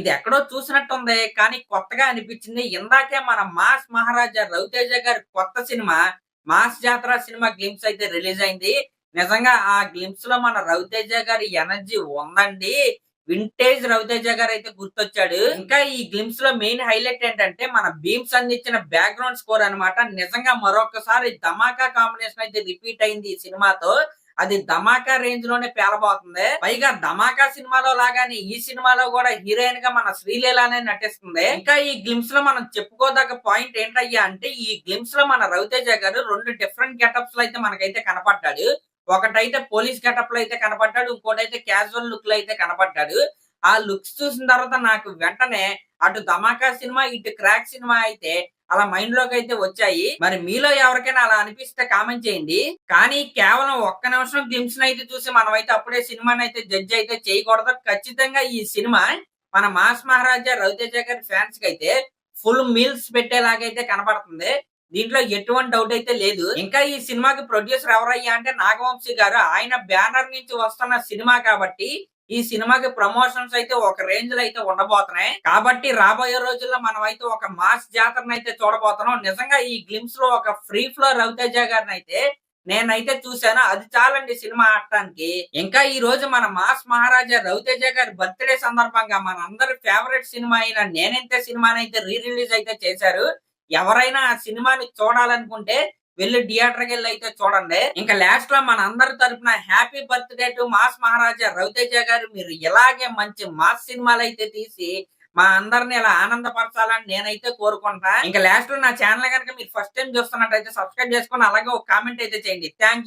ఇది ఎక్కడో చూసినట్టుంది. కానీ కొత్తగా అనిపించింది. ఇందాకే మన 'మాస్ మహారాజా' 'రవితేజ' గారి కొత్త సినిమా 'మాస్ జాతర' సినిమా గ్లింప్స్ అయితే రిలీజ్ అయింది. నిజంగా ఆ గ్లింప్స్‌లో మన 'రవితేజ' గారి ఎనర్జీ ఉందండి. వింటేజ్ 'రవితేజ' గారైతే గుర్తొచ్చాడు. ఇంకా ఈ గ్లింప్స్‌లో మెయిన్ హైలైట్ ఏంటంటే మన భీమ్స్ అందించిన బ్యాక్‌గ్రౌండ్ స్కోర్ అన్నమాట. నిజంగా మరొకసారి 'ధమాకా' కాంబినేషన్ అయితే రిపీట్ అయింది ఈ సినిమాతో. అది 'ధమాకా' రేంజ్ లోనే పేలబోతుంది. పైగా 'ధమాకా' సినిమాలో లాగానే ఈ సినిమాలో కూడా హీరోయిన్ గా మన శ్రీలీలనే నటిస్తుంది. ఇంకా ఈ గ్లింప్స్ లో మనం చెప్పుకోదగ్గ పాయింట్ ఏంటయ్యా అంటే ఈ గ్లింప్స్ లో మన 'రవితేజ' గారు 2 డిఫరెంట్ గెటప్స్ లో అయితే మనకైతే కనపడ్డాడు. ఒకటైతే పోలీస్ గెటప్ లో అయితే కనపడ్డాడు. ఇంకోటైతే క్యాజువల్ లుక్ లో అయితే కనపడ్డాడు. ఆ లుక్స్ చూసిన తర్వాత నాకు వెంటనే అటు 'ధమాకా' సినిమా, ఇటు 'క్రాక్' సినిమా అయితే అలా మైండ్ లోకి అయితే వచ్చాయి. మరి మీలో ఎవరికైనా అలా అనిపిస్తే కామెంట్ చేయండి. కానీ కేవలం ఒక్క నిమిషం గ్లింప్స్ అయితే చూసి మనమైతే అప్పుడే సినిమాని అయితే జడ్జ్ అయితే చేయకూడదు. ఖచ్చితంగా ఈ సినిమా మన 'మాస్ మహారాజా' 'రవితేజ' గారి ఫ్యాన్స్ కి అయితే ఫుల్ మీల్స్ పెట్టేలాగైతే కనపడుతుంది. దీంట్లో ఎటువంటి డౌట్ అయితే లేదు. ఇంకా ఈ సినిమాకి ప్రొడ్యూసర్ ఎవరయ్యా అంటే నాగవంశీ గారు. ఆయన బ్యానర్ నుంచి వస్తున్న సినిమా కాబట్టి ఈ సినిమాకి ప్రమోషన్స్ అయితే ఒక రేంజ్ లో అయితే ఉండబోతున్నాయి. కాబట్టి రాబోయే రోజుల్లో మనం అయితే ఒక మాస్ జాతరను అయితే చూడబోతున్నాం. నిజంగా ఈ గ్లింప్స్ లో ఒక ఫ్రీ ఫ్లో 'రవితేజ' గారిని అయితే నేనైతే చూశాను. అది చాలండి సినిమా ఆడటానికి. ఇంకా ఈ రోజు మన 'మాస్ మహారాజా' 'రవితేజ' గారి బర్త్డే సందర్భంగా మన అందరి ఫేవరెట్ సినిమా అయిన 'నేనెంతే' సినిమాని అయితే రీ రిలీజ్ అయితే చేశారు. ఎవరైనా ఆ సినిమాని చూడాలనుకుంటే వెళ్లి థియేటర్ కెళ్ళి అయితే చూడండి. ఇంకా లాస్ట్ లో మన అందరి తరపున హ్యాపీ బర్త్డే టు 'మాస్ మహారాజా' 'రవితేజ' గారు. మీరు ఇలాగే మంచి మాస్ సినిమాలు అయితే తీసి మా అందరిని ఇలా ఆనందపరచాలని నేనైతే కోరుకుంటా. ఇంకా లాస్ట్ లో నా ఛానల్ కనుక మీరు ఫస్ట్ టైం చూస్తున్నట్టయితే సబ్స్క్రైబ్ చేసుకొని అలాగే ఒక కామెంట్ అయితే చేయండి. Thank you.